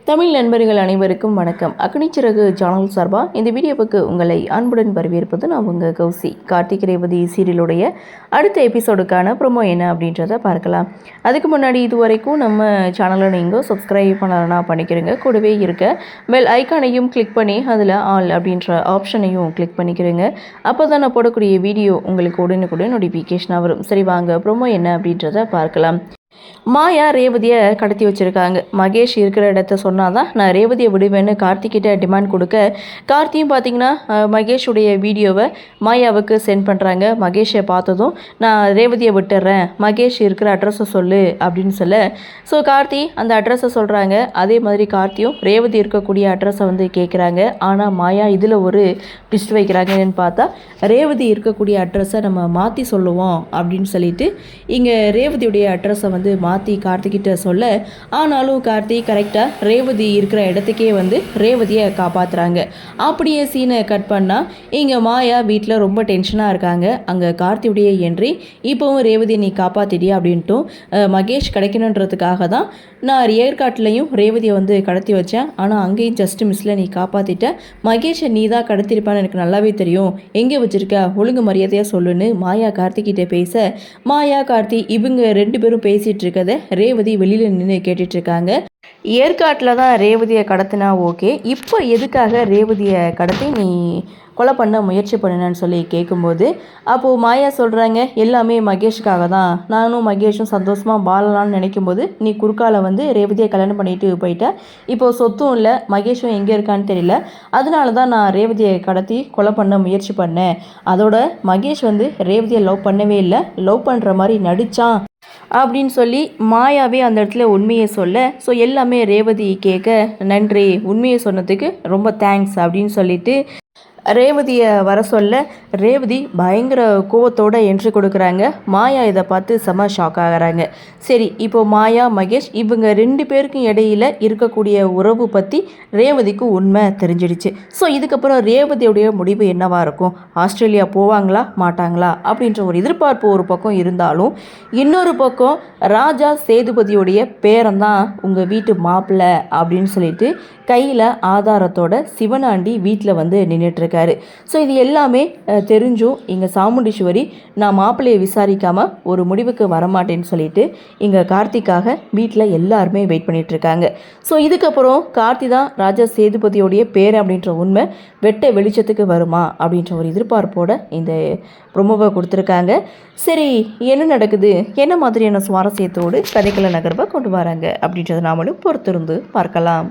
தமிழ் நண்பர்கள் அனைவருக்கும் வணக்கம். அக்னிச்சிறகு சேனல் சார்பாக இந்த வீடியோவுக்கு உங்களை அன்புடன் வரவேற்பது நான் உங்கள் கௌசி. கார்த்திக் ரேவதி சீரியலுடைய அடுத்த எபிசோடுக்கான ப்ரோமோ என்ன அப்படின்றத பார்க்கலாம். அதுக்கு முன்னாடி இது வரைக்கும் நம்ம சேனலை நீங்கள் சப்ஸ்கிரைப் பண்ணலன்னா பண்ணிக்கிறீங்க. கூடவே இருக்க பெல் ஐக்கானையும் கிளிக் பண்ணி அதில் ஆல் அப்படின்ற ஆப்ஷனையும் கிளிக் பண்ணிக்கிறீங்க. அப்போ தான் நான் போடக்கூடிய வீடியோ உங்களுக்கு உடனுக்குடன் நோட்டிஃபிகேஷனாக வரும். சரி வாங்க ப்ரோமோ என்ன அப்படின்றத பார்க்கலாம். மாயா ரேவதியை கடத்தி வச்சுருக்காங்க. மகேஷ் இருக்கிற இடத்த சொன்னால் தான் நான் ரேவதியை விடுவேன்னு கார்த்திக்கிட்ட டிமாண்ட் கொடுக்க, கார்த்தியும் பார்த்திங்கன்னா மகேஷுடைய வீடியோவை மாயாவுக்கு சென்ட் பண்ணுறாங்க. மகேஷை பார்த்ததும் நான் ரேவதியை விட்டுறேன், மகேஷ் இருக்கிற அட்ரஸை சொல்லு அப்படின்னு சொல்ல, ஸோ கார்த்தி அந்த அட்ரஸை சொல்கிறாங்க. அதே மாதிரி கார்த்தியும் ரேவதி இருக்கக்கூடிய அட்ரஸை வந்து கேட்குறாங்க. ஆனால் மாயா இதில் ஒரு ட்விஸ்ட் வைக்கிறாங்க. என்னென்னு பார்த்தா, ரேவதி இருக்கக்கூடிய அட்ரஸை நம்ம மாற்றி சொல்லுவோம் அப்படின்னு சொல்லிட்டு இங்கே ரேவதியுடைய அட்ரஸை வந்து மாற்றி கார்த்திகிட்ட சொல்ல, ஆனாலும் கார்த்தி கரெக்டாக ரேவதி இருக்கிற இடத்துக்கே வந்து ரேவதியை காப்பாற்றுறாங்க. அப்படியே சீனை கட் பண்ணால் இங்கே மாயா வீட்டில் ரொம்ப டென்ஷனாக இருக்காங்க. அங்கே கார்த்தியுடைய என்ட்ரி, இப்போவும் ரேவதியை நீ காப்பாற்றிடியா அப்படின்ட்டும் மகேஷ் கிடைக்கணுன்றதுக்காக தான் நான் ஏற்காட்டிலையும் ரேவதியை வந்து கடத்தி வச்சேன், ஆனால் அங்கேயும் ஜஸ்ட் மிஸ்ஸில் நீ காப்பாற்றிட்ட, மகேஷை நீ தான் கடத்திருப்பான்னு எனக்கு நல்லாவே தெரியும், எங்கே வச்சுருக்க, ஒழுங்கு மரியாதையாக சொல்லுன்னு மாயா கார்த்திகிட்ட பேச, மாயா கார்த்தி இவங்க ரெண்டு பேரும் பேசிகிட்டு இருக்கதை ரேவதி வெளியில் நின்று கேட்டுட்ருக்காங்க. ஏற்காட்டில் தான் ரேவதியை கடத்தினா ஓகே, இப்போ எதுக்காக ரேவதியை கடத்தி நீ கொலை பண்ண முயற்சி பண்ணினேன்னு சொல்லி கேட்கும்போது, அப்போது மாயா சொல்கிறாங்க, எல்லாமே மகேஷுக்காக தான், நானும் மகேஷும் சந்தோஷமாக வாழலான்னு நினைக்கும்போது நீ குறுக்கால வந்து ரேவதியை கல்யாணம் பண்ணிட்டு போயிட்ட, இப்போது சொத்தும் இல்லை, மகேஷும் எங்கே இருக்கான்னு தெரியல, அதனால தான் நான் ரேவதியை கடத்தி கொலை பண்ண முயற்சி பண்ணேன். அதோட மகேஷ் வந்து ரேவதியை லவ் பண்ணவே இல்லை, லவ் பண்ணுற மாதிரி நடித்தான் அப்படின்னு சொல்லி மாயாவே அந்த இடத்துல உண்மையை சொல்ல, ஸோ எல்லாமே ரேவதி கேட்க, நன்றி உண்மையை சொன்னதுக்கு ரொம்ப தேங்க்ஸ் அப்படின்னு சொல்லிட்டு ரேவதியை வர சொல்ல, ரேவதி பயங்கர கோவத்தோடு என்ட்ரி கொடுக்குறாங்க. மாயா இதை பார்த்து செம ஷாக் ஆகிறாங்க. சரி, இப்போ மாயா மகேஷ் இவங்க ரெண்டு பேருக்கும் இடையில இருக்கக்கூடிய உறவு பற்றி ரேவதிக்கு உண்மை தெரிஞ்சிடுச்சு. ஸோ இதுக்கப்புறம் ரேவதியுடைய முடிவு என்னவாக இருக்கும், ஆஸ்திரேலியா போவாங்களா மாட்டாங்களா அப்படின்ற ஒரு எதிர்பார்ப்பு ஒரு பக்கம் இருந்தாலும், இன்னொரு பக்கம் ராஜா சேதுபதியுடைய பேரன்தான் உங்கள் வீட்டு மாப்பிள்ளை அப்படின்னு சொல்லிட்டு கையில் ஆதாரத்தோட சிவனாண்டி வீட்டில் வந்து நின்றுட்டுருக்காரு. ஸோ இது எல்லாமே தெரிஞ்சும் இங்கே சாமுண்டீஸ்வரி நான் மாப்பிள்ளையை விசாரிக்காமல் ஒரு முடிவுக்கு வரமாட்டேன்னு சொல்லிட்டு இங்கே கார்த்திக்காக வீட்டில் எல்லாருமே வெயிட் பண்ணிகிட்ருக்காங்க. ஸோ இதுக்கப்புறம் கார்த்தி தான் ராஜா சேதுபதியோடைய பேர் அப்படின்ற உண்மை வெட்ட வெளிச்சத்துக்கு வருமா அப்படின்ற ஒரு எதிர்பார்ப்போட இந்த ப்ரோமோவை கொடுத்துருக்காங்க. சரி, என்ன நடக்குது, என்ன மாதிரியான சுவாரஸ்யத்தோடு கதைக்கள நகர்வை கொண்டு வராங்க அப்படின்றத நாமளும் பொறுத்திருந்து பார்க்கலாம்.